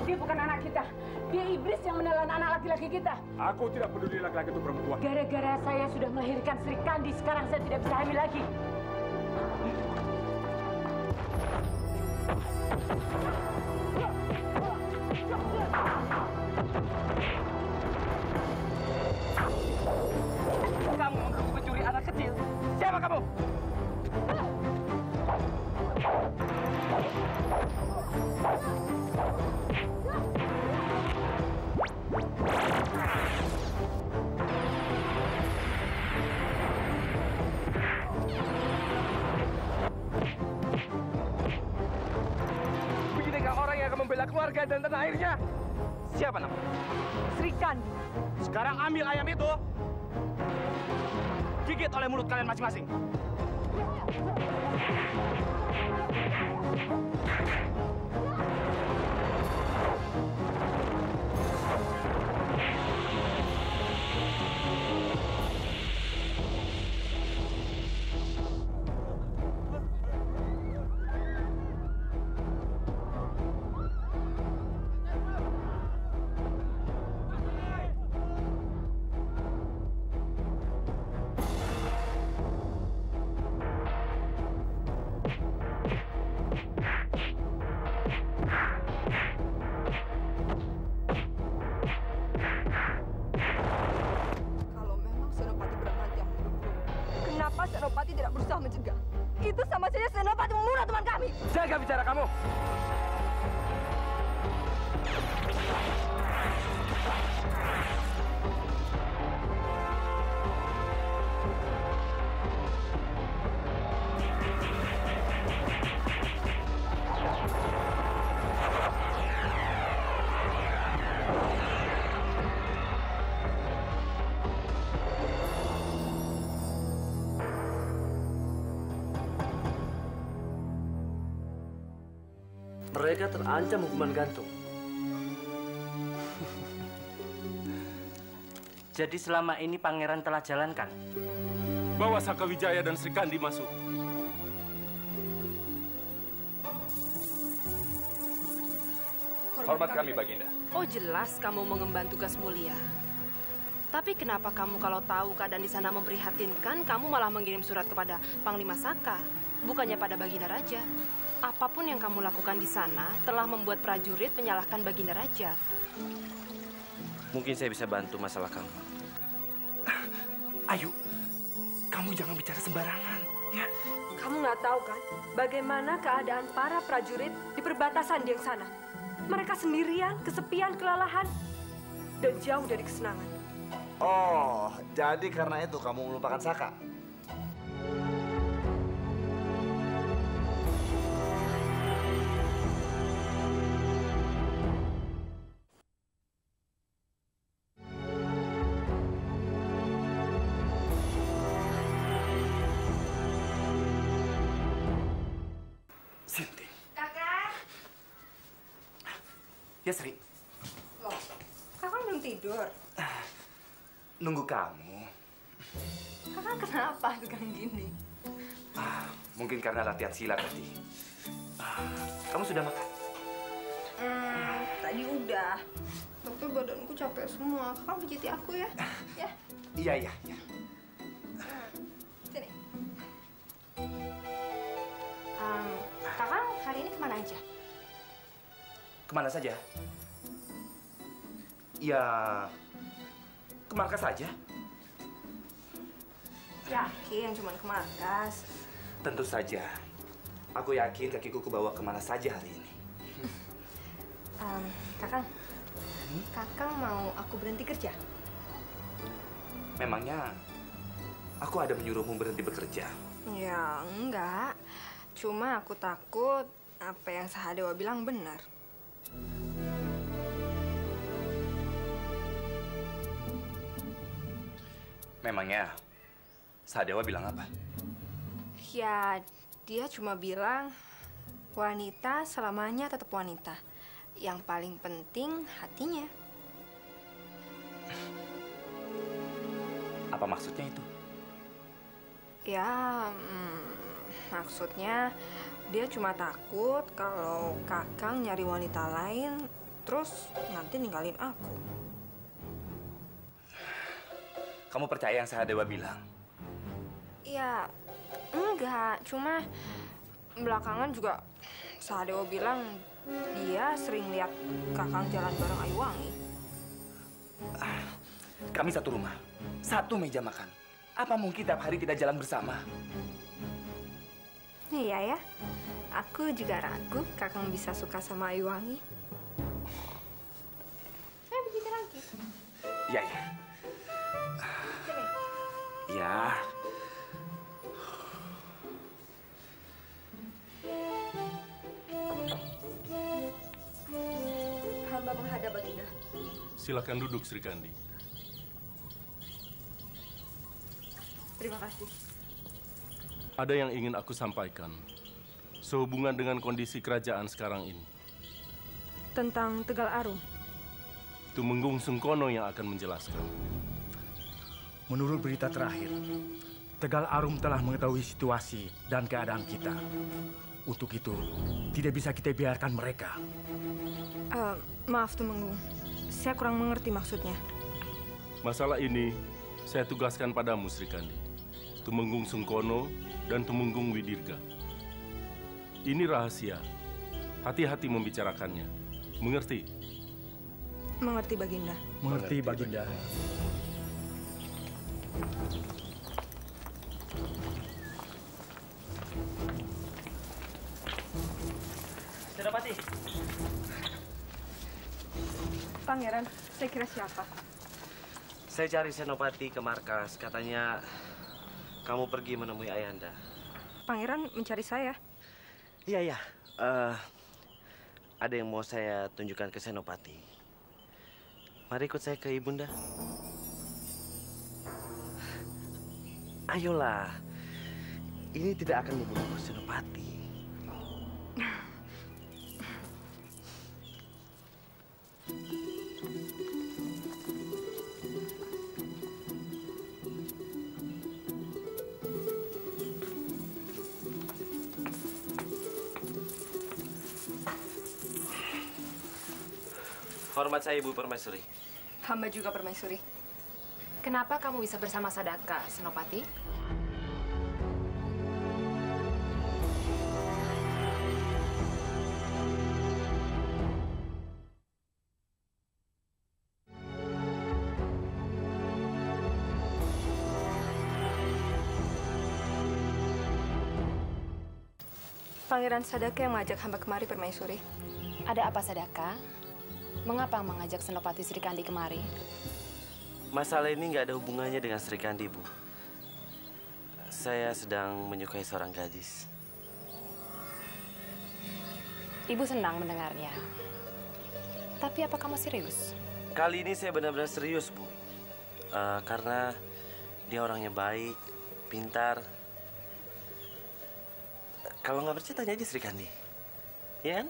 Dia bukan anak kita. Dia iblis yang menelan anak laki-laki kita. Aku tidak peduli laki-laki itu perempuan. Gara-gara saya sudah melahirkan Sri Kandi, sekarang saya tidak bisa hamil lagi. Kamu mengaku pencuri anak kecil. Siapa kamu? Beginikah orang yang akan membela keluarga dan tanah airnya? Siapa namanya? Sri Kandi. Sekarang ambil ayam itu. Gigit oleh mulut kalian masing-masing. Senopati tidak berusaha mencegah. Itu sama saja Senopati membunuh teman kami. Jaga bicara kamu. Mereka terancam hukuman gantung. Jadi selama ini pangeran telah jalankan? Bawa Sakawijaya dan Sri Kandi masuk. Hormat kami, Baginda. Oh, jelas kamu mengemban tugas mulia. Tapi kenapa kamu kalau tahu keadaan di sana memprihatinkan, kamu malah mengirim surat kepada Panglima Saka, bukannya pada Baginda Raja? Apapun yang kamu lakukan di sana telah membuat prajurit menyalahkan Baginda Raja. Mungkin saya bisa bantu masalah kamu. Ayu, kamu jangan bicara sembarangan, ya. Kamu nggak tahu kan bagaimana keadaan para prajurit di perbatasan di sana. Mereka sendirian, kesepian, kelelahan, dan jauh dari kesenangan. Oh, jadi karena itu kamu melupakan Saka? Sinti. Kakak. Ya, Sri. Loh, kakak belum tidur? Nunggu kamu. Kakak kenapa sekarang gini? Mungkin karena latihan silat tadi. Kamu sudah makan? Tadi udah. Tapi badanku capek semua. Kakak pijiti aku ya? Ya. Iya. Sini. Kakak hari ini kemana aja? Kemana saja? Ya, ke markas saja. Yakin cuma ke markas? Tentu saja. Aku yakin kakiku kebawa kemana saja hari ini. Kakang, Kakang mau aku berhenti kerja? Memangnya aku ada menyuruhmu berhenti bekerja? Ya, enggak. Cuma aku takut apa yang Sahadewa bilang benar. Memangnya Sahadewa bilang apa? Ya, dia cuma bilang wanita selamanya tetap wanita. Yang paling penting hatinya. Apa maksudnya itu? Ya, maksudnya Dia cuma takut kalau Kakang nyari wanita lain, terus nanti ninggalin aku. Kamu percaya yang Sahadewa bilang? Ya, enggak. Cuma belakangan juga Sahadewa bilang dia sering lihat Kakang jalan bareng Ayuwangi. Kami satu rumah, satu meja makan. Apa mungkin tiap hari kita jalan bersama? Iya ya, aku juga ragu Kakang bisa suka sama Ayuwangi. Begitu lagi. Iya, ya. Ya. Hamba menghadap Baginda. Silakan duduk, Sri Kandi. Terima kasih. Ada yang ingin aku sampaikan sehubungan dengan kondisi kerajaan sekarang ini. Tentang Tegal Arum. Tumenggung Sungkono yang akan menjelaskan. Menurut berita terakhir, Tegal Arum telah mengetahui situasi dan keadaan kita. Untuk itu, tidak bisa kita biarkan mereka. Maaf, Tumenggung. Saya kurang mengerti maksudnya. Masalah ini saya tugaskan padamu, Sri Kandi. Tumenggung Sungkono dan Tumenggung Widirga. Ini rahasia. Hati-hati membicarakannya. Mengerti? Mengerti, Baginda. Mengerti, Baginda. Senopati. Pangeran, saya kira siapa? Saya cari Senopati ke markas. Katanya kamu pergi menemui Ayahanda. Pangeran mencari saya. Iya. Ada yang mau saya tunjukkan ke Senopati. Mari ikut saya ke Ibunda. Ayolah. Ini tidak akan membunuh Senopati. Hormat saya, Ibu Permaisuri. Hamba juga permaisuri. Kenapa kamu bisa bersama Sadaka, Senopati? Pangeran Sadaka yang mengajak hamba kemari, permaisuri. Ada apa, Sadaka? Mengapa mengajak Senopati Sri Kandi kemari? Masalah ini nggak ada hubungannya dengan Sri Kandi, Bu. Saya sedang menyukai seorang gadis. Ibu senang mendengarnya. Tapi apa kamu serius? Kali ini saya benar-benar serius, Bu. Karena dia orangnya baik, pintar. Kalau nggak percaya, tanya aja Sri Kandi. Ya kan?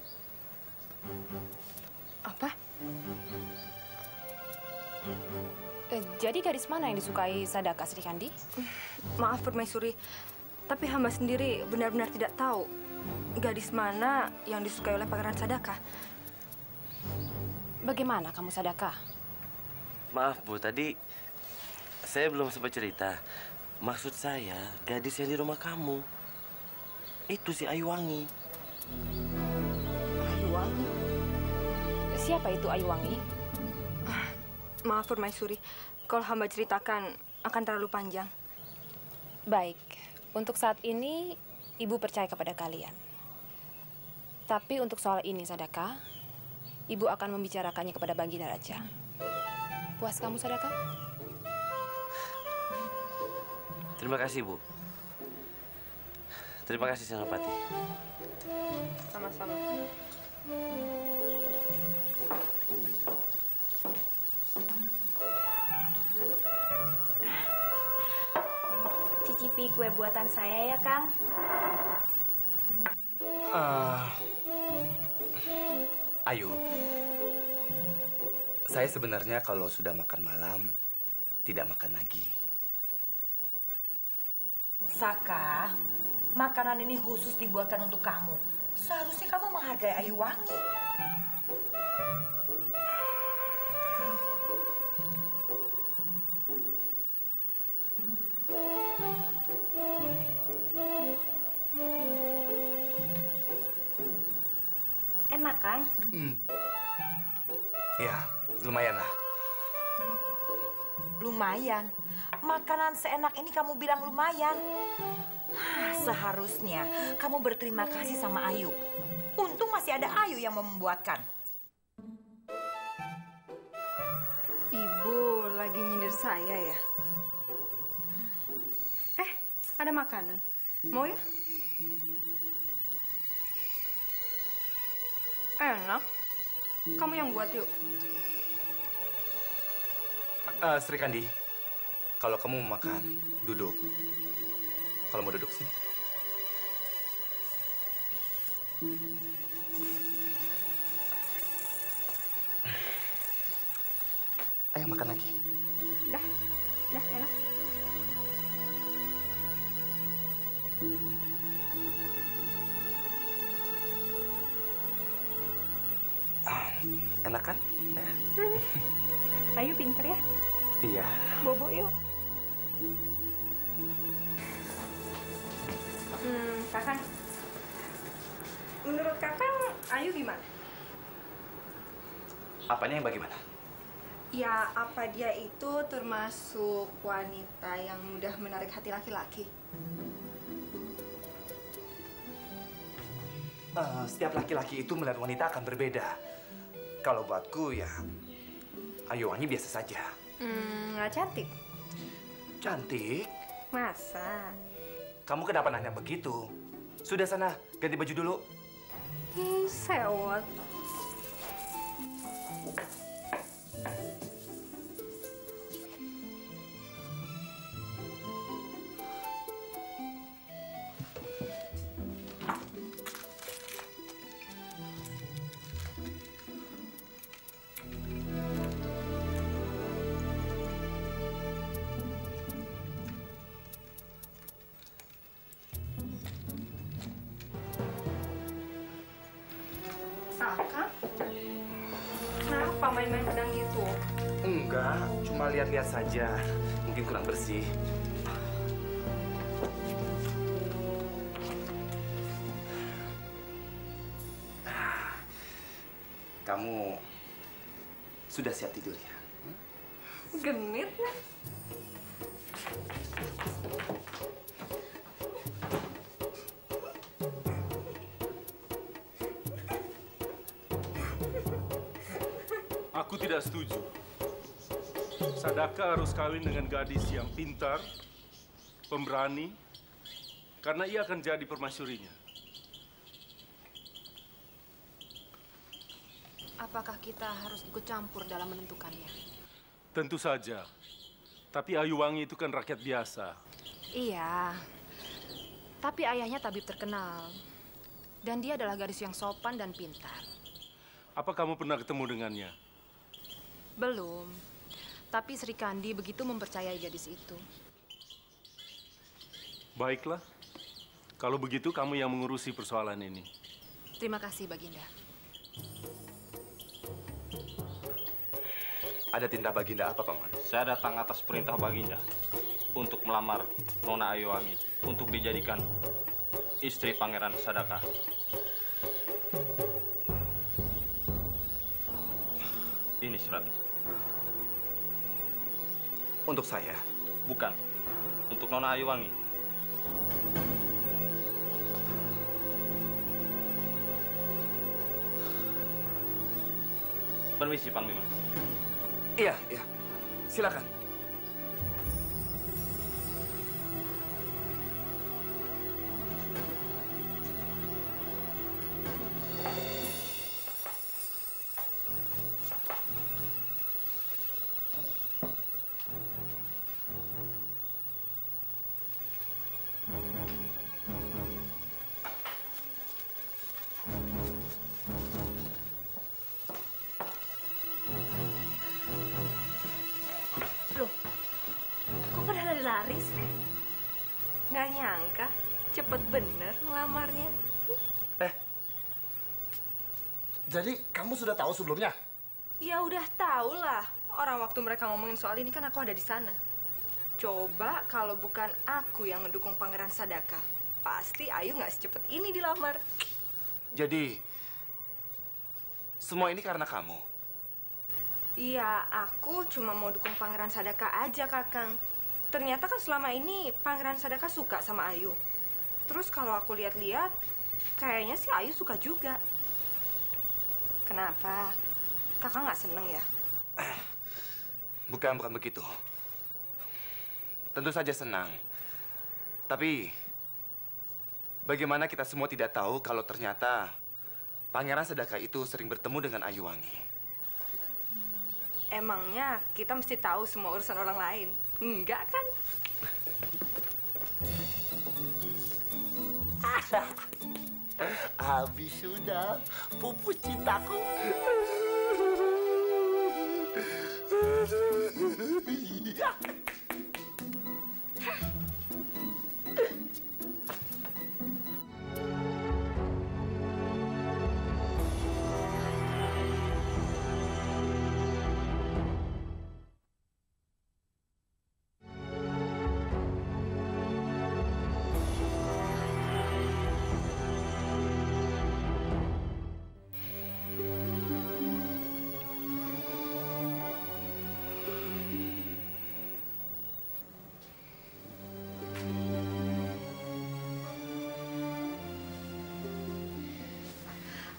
Apa? Jadi gadis mana yang disukai Sadaka, Sri Kandi? Maaf, permaisuri. Tapi hamba sendiri benar-benar tidak tahu gadis mana yang disukai oleh Pangeran Sadaka. Bagaimana kamu, Sadaka? Maaf, Bu. Tadi saya belum sempat cerita. Maksud saya, gadis yang di rumah kamu. Itu si Ayuwangi. Ayuwangi? Siapa itu Ayuwangi? Maaf, permaisuri. Kalau hamba ceritakan akan terlalu panjang. Baik, untuk saat ini Ibu percaya kepada kalian. Tapi untuk soal ini, Sadaka, Ibu akan membicarakannya kepada Baginda Raja. Puas kamu, Sadaka? Terima kasih, Bu. Terima kasih, Senopati. Sama-sama. Cicipi kue buatan saya ya, Kang. Ayu, saya sebenarnya kalau sudah makan malam, tidak makan lagi. Saka, Makanan ini khusus dibuatkan untuk kamu. Seharusnya kamu menghargai Ayuwangi. Enak, Kang? Ya, lumayan lah. Lumayan? Makanan seenak ini kamu bilang lumayan? Seharusnya kamu berterima kasih sama Ayu. Untung masih ada Ayu yang membuatkan. Ibu lagi nyindir saya ya? Ada makanan. Mau ya? Enak. Kamu yang buat yuk. Sri Kandi, kalau kamu mau makan, duduk. Kalau mau duduk sini. Ayo makan lagi. Dah enak. Enak kan? Nah. Ayu pinter ya. Iya. Bobo yuk. Kakang. Menurut Kakang, Ayu gimana? Apanya yang bagaimana? Ya, apa dia itu termasuk wanita yang mudah menarik hati laki-laki? Setiap laki-laki itu melihat wanita akan berbeda. Kalau buatku ya, Ayuwangi biasa saja. Nggak cantik? Cantik? Masa? Kamu kenapa nanya begitu? Sudah sana, ganti baju dulu. Sewot. Kakak? Kenapa main-main pedang gitu? Enggak, cuma lihat-lihat saja. Mungkin kurang bersih. Kamu sudah siap tidur ya? Genit nih. Aku tidak setuju. Sadaka harus kawin dengan gadis yang pintar, pemberani, karena ia akan jadi permasyurinya. Apakah kita harus ikut campur dalam menentukannya? Tentu saja. Tapi Ayuwangi itu kan rakyat biasa. Iya. Tapi ayahnya tabib terkenal. Dan dia adalah gadis yang sopan dan pintar. Apa kamu pernah ketemu dengannya? Belum. Tapi Sri Kandi begitu mempercayai gadis itu. Baiklah. Kalau begitu kamu yang mengurusi persoalan ini. Terima kasih, Baginda. Ada tinta Baginda apa, Paman? Saya datang atas perintah Baginda untuk melamar Nona Ayuwangi untuk dijadikan istri Pangeran Sadaka. Ini suratnya. Untuk saya? Bukan. Untuk Nona Ayuwangi. Permisi, Panglima. Iya. Silakan. Loh, kok pada lari-lari sih? Nggak nyangka, cepet bener ngelamarnya. Jadi kamu sudah tahu sebelumnya? Ya udah tahu lah. Orang waktu mereka ngomongin soal ini kan aku ada di sana. Coba kalau bukan aku yang ngedukung Pangeran Sadaka, pasti Ayu nggak secepat ini dilamar. Jadi, semua ini karena kamu? Iya, aku cuma mau dukung Pangeran Sadaka aja, Kakang. Ternyata kan selama ini Pangeran Sadaka suka sama Ayu. Terus kalau aku lihat-lihat, kayaknya sih Ayu suka juga. Kenapa? Kakak nggak seneng ya? Bukan begitu. Tentu saja senang. Tapi, bagaimana kita semua tidak tahu kalau ternyata Pangeran Sadaka itu sering bertemu dengan Ayuwangi? Emangnya kita mesti tahu semua urusan orang lain? Enggak kan? Habis sudah, pupus cintaku.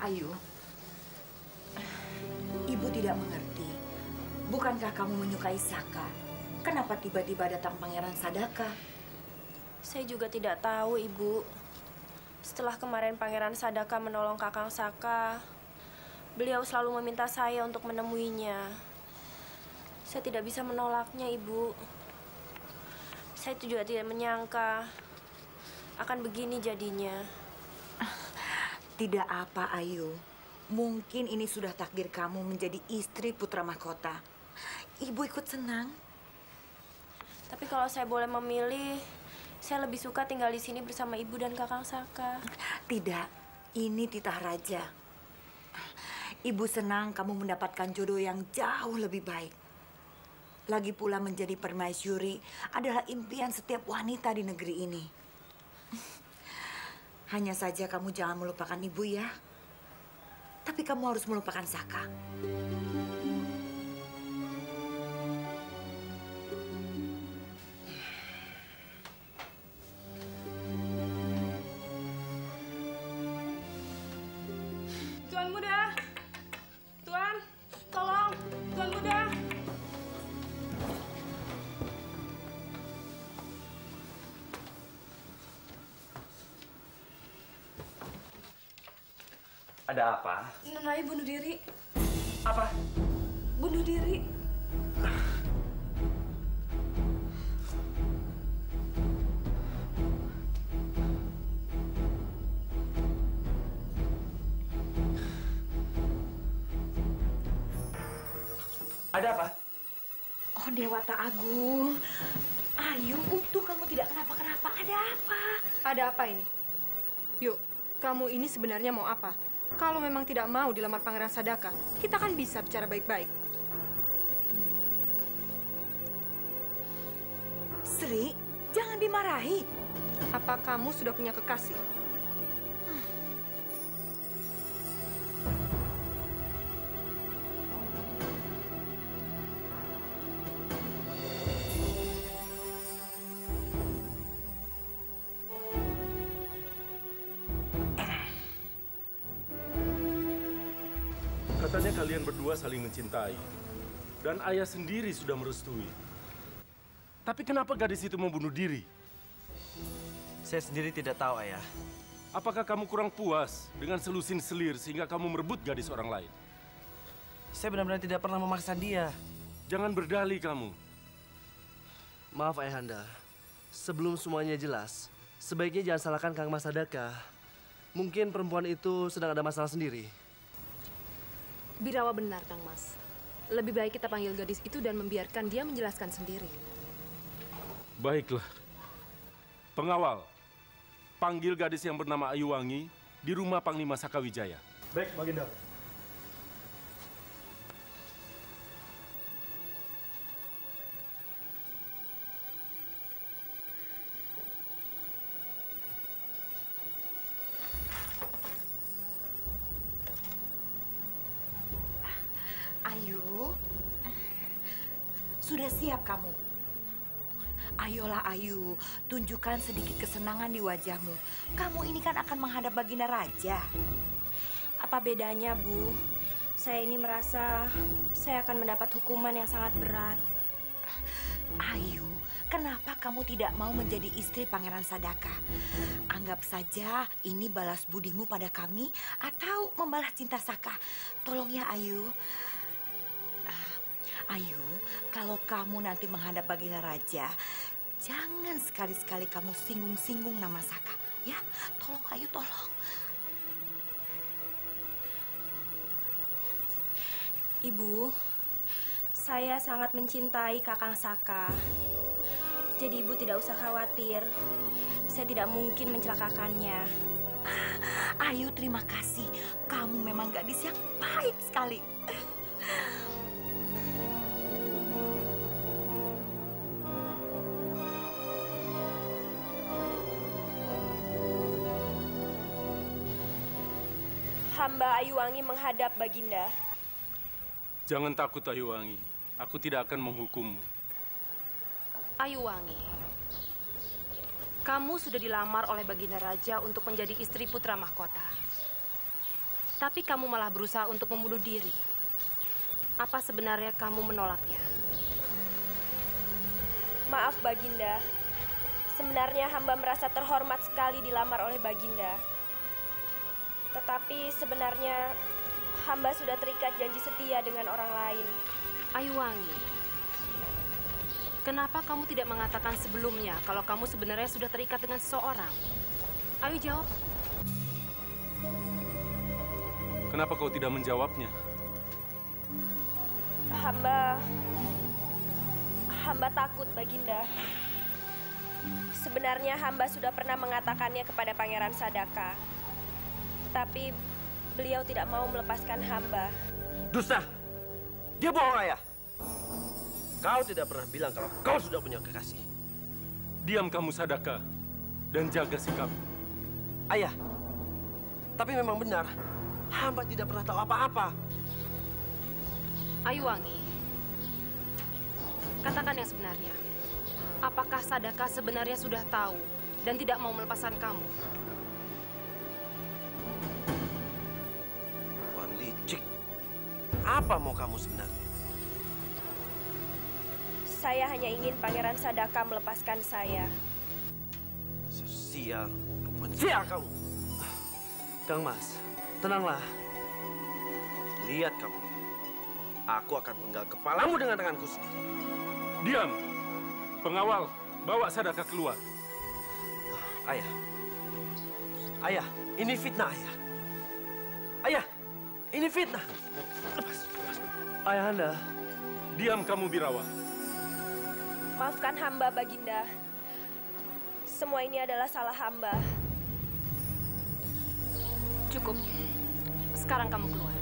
Ayu, ibu tidak mengerti. Bukankah kamu menyukai Saka? Kenapa tiba-tiba datang Pangeran Sadaka? Saya juga tidak tahu, Ibu. Setelah kemarin Pangeran Sadaka menolong Kakang Saka, beliau selalu meminta saya untuk menemuinya. Saya tidak bisa menolaknya, Ibu. Saya juga tidak menyangka akan begini jadinya. Tidak apa, Ayu. Mungkin ini sudah takdir kamu menjadi istri putra mahkota. Ibu ikut senang. Tapi kalau saya boleh memilih, saya lebih suka tinggal di sini bersama Ibu dan Kakang Saka. Tidak, ini titah raja. Ibu senang kamu mendapatkan jodoh yang jauh lebih baik. Lagi pula menjadi permaisuri adalah impian setiap wanita di negeri ini. Hanya saja kamu jangan melupakan ibu ya. Tapi kamu harus melupakan Saka. Tuan muda, Tuan, tolong, Tuan muda. Ada apa? Nona Ayu bunuh diri. Apa? Bunuh diri. Ada apa? Oh, Dewata Agung. Ayu, untung kamu tidak kenapa-kenapa. Ada apa? Ada apa ini? Yuk, kamu ini sebenarnya mau apa? Kalau memang tidak mau dilamar Pangeran Sadaka, kita kan bisa bicara baik-baik. Sri, jangan dimarahi. Apa kamu sudah punya kekasih? Katanya kalian berdua saling mencintai. Dan ayah sendiri sudah merestui. Tapi kenapa gadis itu membunuh diri? Saya sendiri tidak tahu, Ayah. Apakah kamu kurang puas dengan selusin selir sehingga kamu merebut gadis orang lain? Saya benar-benar tidak pernah memaksa dia. Jangan berdalih kamu. Maaf, Ayahanda. Sebelum semuanya jelas, sebaiknya jangan salahkan Kang Mas Sadaka. Mungkin perempuan itu sedang ada masalah sendiri. Birawa benar, Kang Mas. Lebih baik kita panggil gadis itu dan membiarkan dia menjelaskan sendiri. Baiklah. Pengawal, panggil gadis yang bernama Ayuwangi di rumah Panglima Sakawijaya. Baik, Baginda. Ayu, sudah siap kamu? Ayolah Ayu, tunjukkan sedikit kesenangan di wajahmu. Kamu ini kan akan menghadap Baginda Raja. Apa bedanya, Bu? Saya ini merasa saya akan mendapat hukuman yang sangat berat. Ayu, kenapa kamu tidak mau menjadi istri Pangeran Sadaka? Anggap saja ini balas budimu pada kami atau membalas cinta Saka. Tolong ya Ayu. Ayu, kalau kamu nanti menghadap Baginda Raja, jangan sekali-sekali kamu singgung-singgung nama Saka. Ya, tolong Ayu, tolong. Ibu, saya sangat mencintai Kakang Saka. Jadi ibu tidak usah khawatir. Saya tidak mungkin mencelakakannya. Ayu, terima kasih. Kamu memang gadis yang baik sekali. Hamba Ayuwangi menghadap Baginda. Jangan takut Ayuwangi, aku tidak akan menghukummu. Ayuwangi, kamu sudah dilamar oleh Baginda Raja untuk menjadi istri putra mahkota. Tapi kamu malah berusaha untuk membunuh diri. Apa sebenarnya kamu menolaknya? Maaf Baginda, sebenarnya hamba merasa terhormat sekali dilamar oleh Baginda. Tetapi sebenarnya hamba sudah terikat janji setia dengan orang lain. Ayuwangi, kenapa kamu tidak mengatakan sebelumnya kalau kamu sebenarnya sudah terikat dengan seseorang? Ayo jawab. Kenapa kau tidak menjawabnya? Hamba takut, Baginda. Sebenarnya hamba sudah pernah mengatakannya kepada Pangeran Sadaka. Tapi beliau tidak mau melepaskan hamba. Dusta! Dia bohong, Ayah. Kau tidak pernah bilang kalau kau sudah punya kekasih. Diam kamu Sadaka dan jaga sikap. Ayah, tapi memang benar, hamba tidak pernah tahu apa-apa. Ayuwangi, katakan yang sebenarnya. Apakah Sadaka sebenarnya sudah tahu dan tidak mau melepaskan kamu? Wan licik, apa mau kamu sebenarnya? Saya hanya ingin Pangeran Sadaka melepaskan saya. Sial, perempuan sial kamu. Kang Mas, tenanglah. Lihat kamu, aku akan penggal kepalamu dengan tanganku sendiri. Diam! Pengawal, bawa Sadaka keluar. Ayah. Ayah, ini fitnah, Ayah. Ayah, ini fitnah. Lepas. Ayahanda. Diam kamu, Birawa. Maafkan hamba, Baginda. Semua ini adalah salah hamba. Cukup. Sekarang kamu keluar.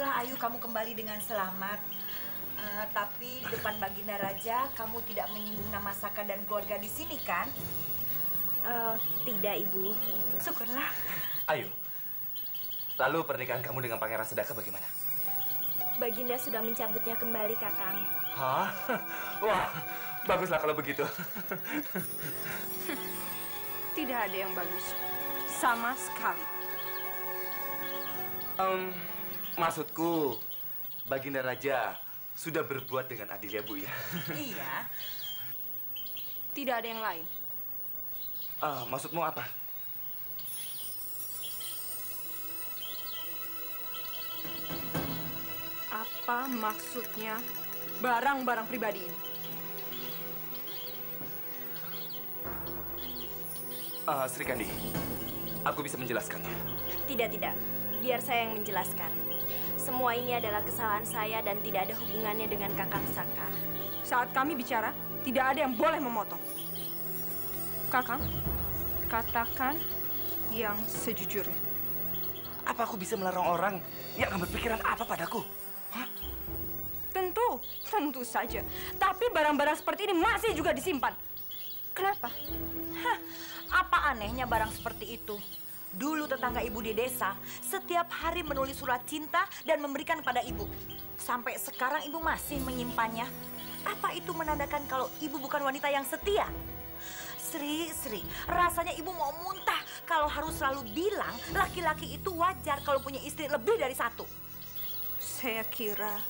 Syukurlah Ayu kamu kembali dengan selamat. Tapi di depan Baginda Raja kamu tidak menyinggung nama Saka dan keluarga di sini kan? Tidak, Ibu. Syukurlah. Ayu, lalu pernikahan kamu dengan Pangeran Sedaka bagaimana? Baginda sudah mencabutnya kembali, Kakang. Hah? Wah, baguslah kalau begitu. Tidak ada yang bagus. Sama sekali. Maksudku, Baginda Raja sudah berbuat dengan adil ya, Bu ya? Iya. Tidak ada yang lain. Maksudmu apa? Apa maksudnya barang-barang pribadi ini? Sri Kandi, aku bisa menjelaskannya. Tidak. Biar saya yang menjelaskan. Semua ini adalah kesalahan saya dan tidak ada hubungannya dengan Kakang Saka. Saat kami bicara, tidak ada yang boleh memotong. Kakang, katakan yang sejujurnya. Apa aku bisa melarang orang yang akan berpikiran apa padaku? Hah? Tentu saja. Tapi barang-barang seperti ini masih juga disimpan. Kenapa? Apa anehnya barang seperti itu? Dulu tetangga ibu di desa setiap hari menulis surat cinta dan memberikan pada ibu. Sampai sekarang ibu masih menyimpannya. Apa itu menandakan kalau ibu bukan wanita yang setia? Sri, rasanya ibu mau muntah kalau harus selalu bilang laki-laki itu wajar kalau punya istri lebih dari satu. Saya kira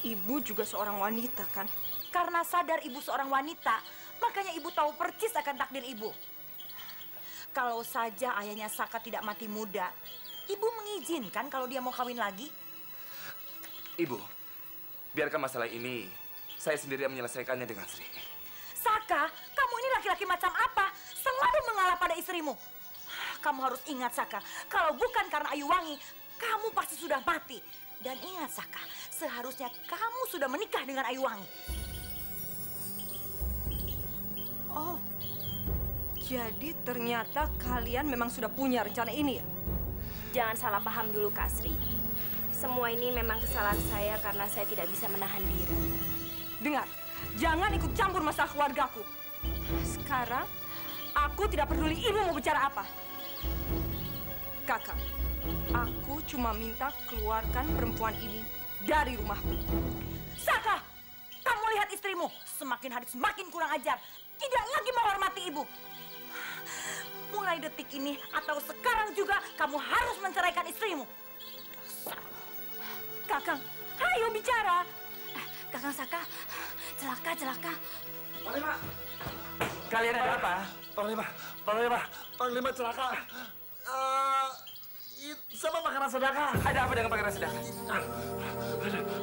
ibu juga seorang wanita, kan? Karena sadar ibu seorang wanita, makanya ibu tahu persis akan takdir ibu. Kalau saja ayahnya Saka tidak mati muda, ibu mengizinkan kalau dia mau kawin lagi? Ibu, biarkan masalah ini saya sendiri yang menyelesaikannya dengan Sri. Saka, kamu ini laki-laki macam apa? Selalu mengalah pada istrimu. Kamu harus ingat, Saka, kalau bukan karena Ayuwangi, kamu pasti sudah mati. Dan ingat, Saka, seharusnya kamu sudah menikah dengan Ayuwangi. Oh, jadi ternyata kalian memang sudah punya rencana ini ya? Jangan salah paham dulu, Kak Sri. Semua ini memang kesalahan saya karena saya tidak bisa menahan diri. Dengar, jangan ikut campur masalah keluargaku. Sekarang, aku tidak peduli ibu mau bicara apa. Kakak, aku cuma minta keluarkan perempuan ini dari rumahku. Saka, kamu lihat istrimu semakin hari semakin kurang ajar. Tidak lagi menghormati ibu. Mulai detik ini atau sekarang juga kamu harus menceraikan istrimu. Kakang, ayo bicara. Kakang Saka, celaka. Panglima, kalian ada apa? Panglima celaka. Sama Pangeran Sedaka. Ada apa dengan Pangeran Sedaka?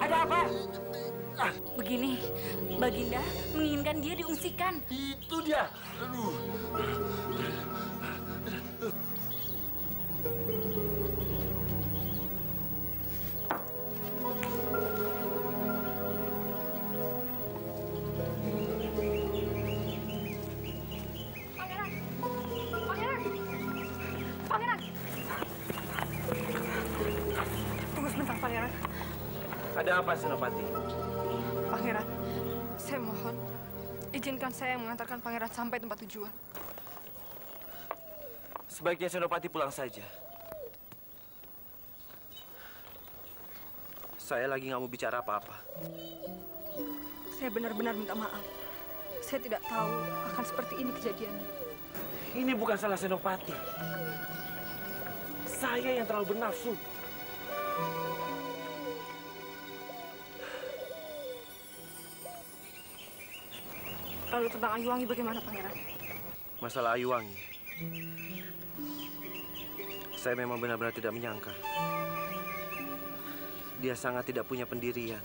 Ada apa? Begini, Baginda menginginkan dia diungsikan. Itu dia. Aduh. Pangeran. Tunggu sebentar, Pangeran. Ada apa, Senopati? Pangeran, saya mohon izinkan saya mengantarkan Pangeran sampai tempat tujuan. Sebaiknya Senopati pulang saja. Saya lagi nggak mau bicara apa-apa. Saya benar-benar minta maaf. Saya tidak tahu akan seperti ini kejadiannya. Ini bukan salah Senopati. Saya yang terlalu bernafsu. Lalu tentang Ayuwangi bagaimana, Pangeran? Masalah Ayuwangi, saya memang benar-benar tidak menyangka. Dia sangat tidak punya pendirian.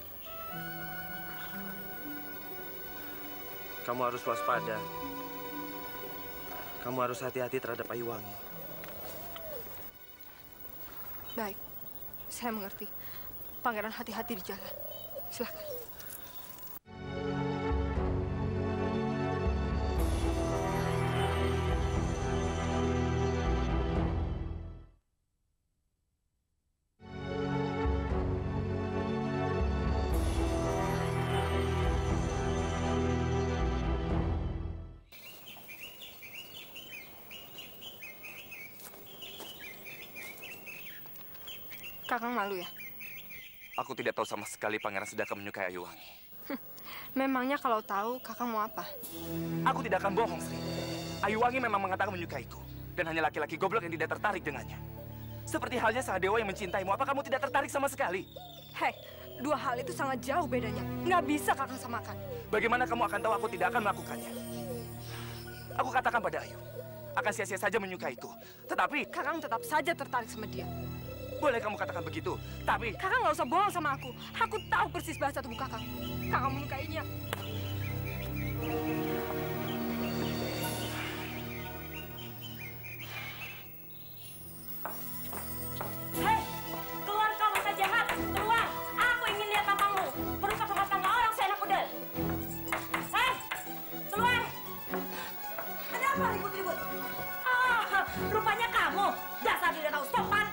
Kamu harus waspada. Kamu harus hati-hati terhadap Ayuwangi. Baik, saya mengerti. Pangeran hati-hati di jalan. Silakan. Kakang malu ya? Aku tidak tahu sama sekali Pangeran Sedaka menyukai Ayuwangi. Memangnya kalau tahu, Kakang mau apa? Aku tidak akan bohong, Sri. Ayuwangi memang mengatakan menyukaiku. Dan hanya laki-laki goblok yang tidak tertarik dengannya. Seperti halnya Sahadewa yang mencintaimu, apa kamu tidak tertarik sama sekali? Hei, dua hal itu sangat jauh bedanya. Nggak bisa Kakang samakan. Bagaimana kamu akan tahu aku tidak akan melakukannya? Aku katakan pada Ayu, akan sia-sia saja menyukaiku. Tetapi... Kakang tetap saja tertarik sama dia. Boleh kamu katakan begitu, tapi... Kakang nggak usah bohong sama aku. Aku tahu persis bahasa tubuh Kakang. Kakang menyukainya. Hei, keluar kau masa jahat. Keluar. Aku ingin lihat tampangmu. Berusaha rumah tangga orang seenak udel. Hei, keluar. Ada apa ribut-ribut? Ah, rupanya kamu. Dasar tidak tahu sopan.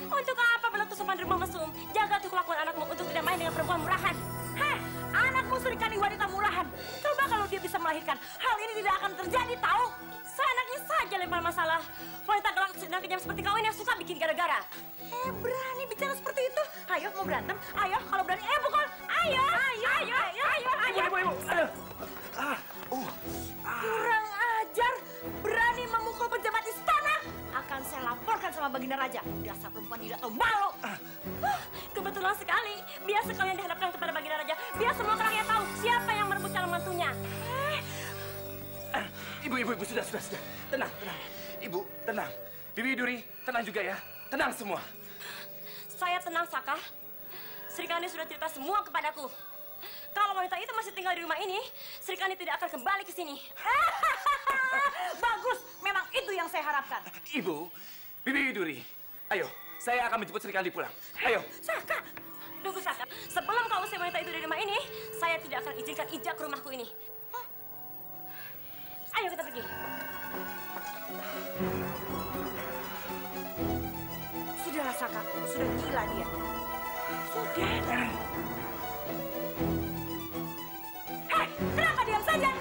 Untuk apa berlaku sopan di rumah mesum? Jaga tuh kelakuan anakmu untuk tidak main dengan perempuan murahan. Hei, anakmu serikani wanita murahan. Coba kalau dia bisa melahirkan, hal ini tidak akan terjadi, tahu? Seenaknya saja lempar masalah. Wanita galak dan kejam seperti kau ini yang suka bikin gara-gara. Berani bicara seperti itu? Ayo, mau berantem? Ayo, kalau berani, pukul. Ayo, ayo, ayo, ayo, ayo. Ibu. Kurang ajar, berani memukul pejabat istana. Akan saya laporkan sama Baginda Raja. Dasar perempuan tidak tahu malu. Kebetulan sekali, biar sekalian dihadapkan kepada Baginda Raja. Biar semua rakyat tahu siapa yang merebut calon mantunya. Ibu, sudah. Tenang. Ibu, tenang. Bibi Duri, tenang juga ya. Tenang semua. Saya tenang, Saka. Sri Kandi sudah cerita semua kepadaku. Kalau wanita itu masih tinggal di rumah ini, Sri Kandi tidak akan kembali ke sini. Bagus, memang itu yang saya harapkan. Ibu, Bibi Duri, ayo, saya akan menjemput Sri Kandi pulang. Ayo. Saka, tunggu Saka. Sebelum kau usir wanita itu dari rumah ini, saya tidak akan izinkan Ija ke rumahku ini. Ayo kita pergi. Sudahlah Saka, sudah gila dia. Sudah. Hei, kenapa diam saja?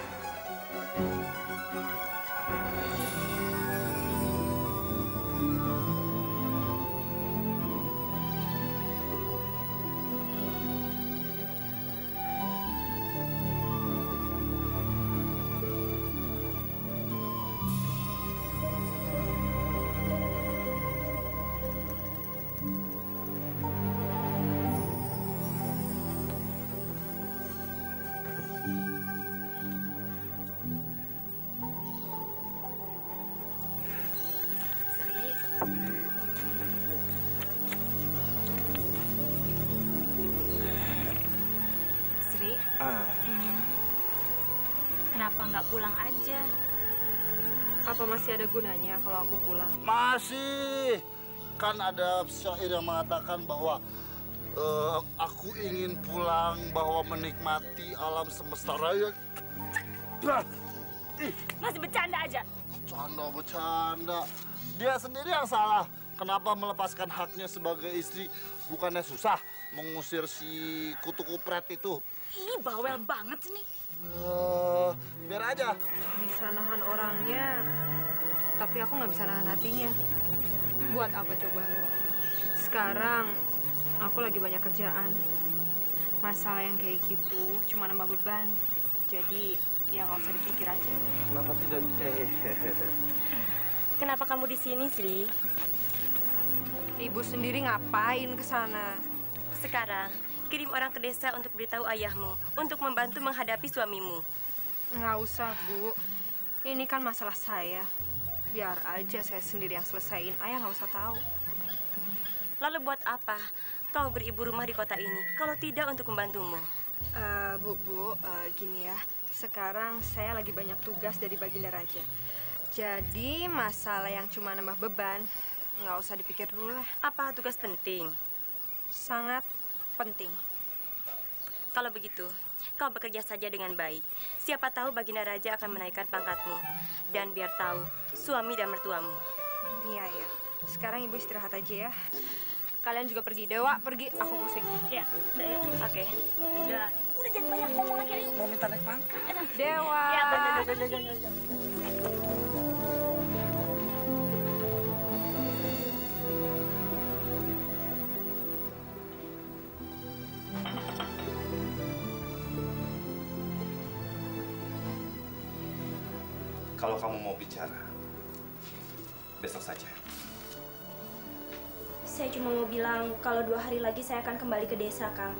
Sri, kenapa nggak pulang aja? Apa masih ada gunanya kalau aku pulang? Masih. Kan ada syair yang mengatakan bahwa aku ingin pulang, bahwa menikmati alam semesta raya. Masih bercanda aja. Bercanda. Dia sendiri yang salah. Kenapa melepaskan haknya sebagai istri? Bukannya susah mengusir si kutu kupret itu? Ih, bawel banget sih nih. Biar aja. Bisa nahan orangnya, tapi aku nggak bisa nahan hatinya. Buat apa coba? Sekarang aku lagi banyak kerjaan. Masalah yang kayak gitu cuma nambah beban. Jadi ya nggak usah dipikir aja. Kenapa tidak? Kenapa kamu di sini, Sri? Ibu sendiri ngapain ke sana? Sekarang kirim orang ke desa untuk beritahu ayahmu untuk membantu menghadapi suamimu. Nggak usah, Bu. Ini kan masalah saya. Biar aja saya sendiri yang selesaiin. Ayah nggak usah tahu. Lalu buat apa kau beribu rumah di kota ini kalau tidak untuk membantumu? Bu, gini ya. Sekarang saya lagi banyak tugas dari Baginda Raja. Jadi masalah yang cuma nambah beban, nggak usah dipikir dulu lah. Apa tugas penting? Sangat penting. Kalau begitu, kau bekerja saja dengan baik. Siapa tahu Baginda Raja akan menaikkan pangkatmu. Dan biar tahu suami dan mertuamu. Iya, ya. Sekarang Ibu istirahat aja ya. Kalian juga pergi. Dewa, pergi. Aku pusing. Ya, udah yuk. Oke. Udah jangan banyak ngomong lagi, ayo. Mau minta naik pangkat. Dewa. Ya, Kalau kamu mau bicara, besok saja. Saya cuma mau bilang kalau 2 hari lagi saya akan kembali ke desa, Kang.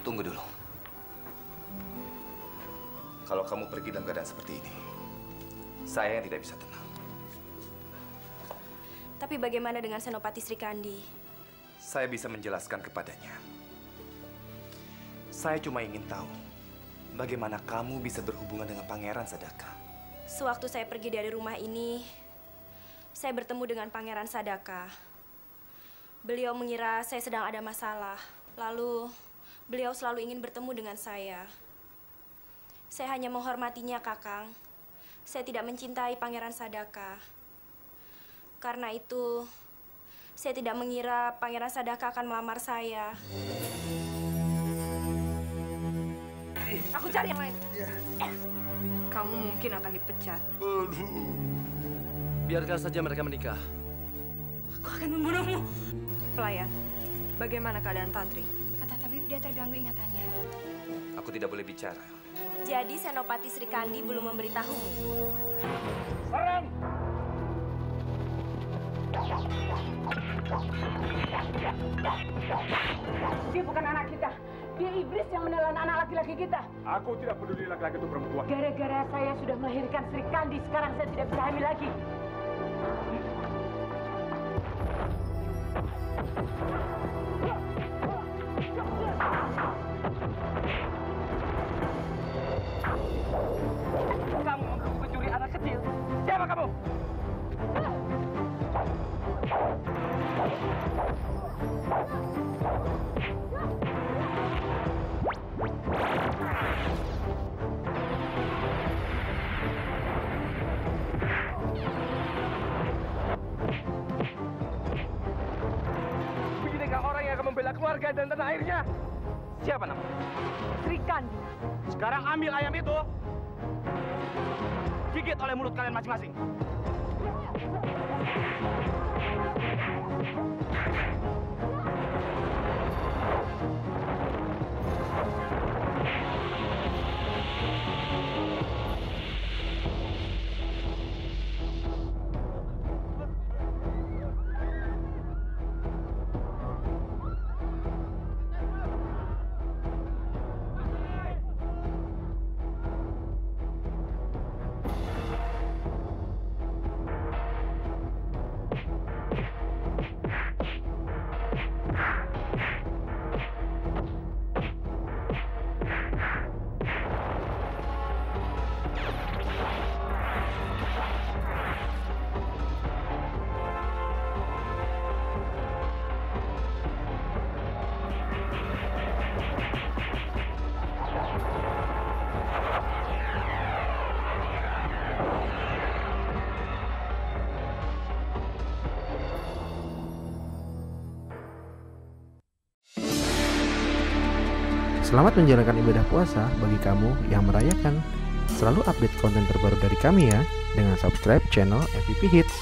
Tunggu dulu. Kalau kamu pergi dalam keadaan seperti ini, saya yang tidak bisa tenang. Tapi bagaimana dengan Senopati Srikandi? Saya bisa menjelaskan kepadanya. Saya cuma ingin tahu bagaimana kamu bisa berhubungan dengan Pangeran Sadaka. Sewaktu saya pergi dari rumah ini, saya bertemu dengan Pangeran Sadaka. Beliau mengira saya sedang ada masalah. Lalu, beliau selalu ingin bertemu dengan saya. Saya hanya menghormatinya, Kakang. Saya tidak mencintai Pangeran Sadaka. Karena itu, saya tidak mengira Pangeran Sadaka akan melamar saya. Aku cari yang lain. Kamu mungkin akan dipecat. Biarkan saja mereka menikah. Aku akan membunuhmu. Pelayan, bagaimana keadaan Tantri? Kata tabib dia terganggu ingatannya. Aku tidak boleh bicara. Jadi Senopati Srikandi belum memberitahumu? Serang! Dia bukan anak kita. Dia iblis yang menelan anak laki-laki kita. Aku tidak peduli laki-laki itu perempuan. Gara-gara saya sudah melahirkan Srikandi, sekarang saya tidak bisa hamil lagi. Kamu membunuh pencuri anak kecil. Siapa kamu? Beginikah orang yang akan membela keluarga dan tanah airnya? Siapa namanya? Srikandi. Sekarang ambil ayam itu, gigit oleh mulut kalian masing-masing. Selamat menjalankan ibadah puasa bagi kamu yang merayakan. Selalu update konten terbaru dari kami ya, dengan subscribe channel MVP Hits.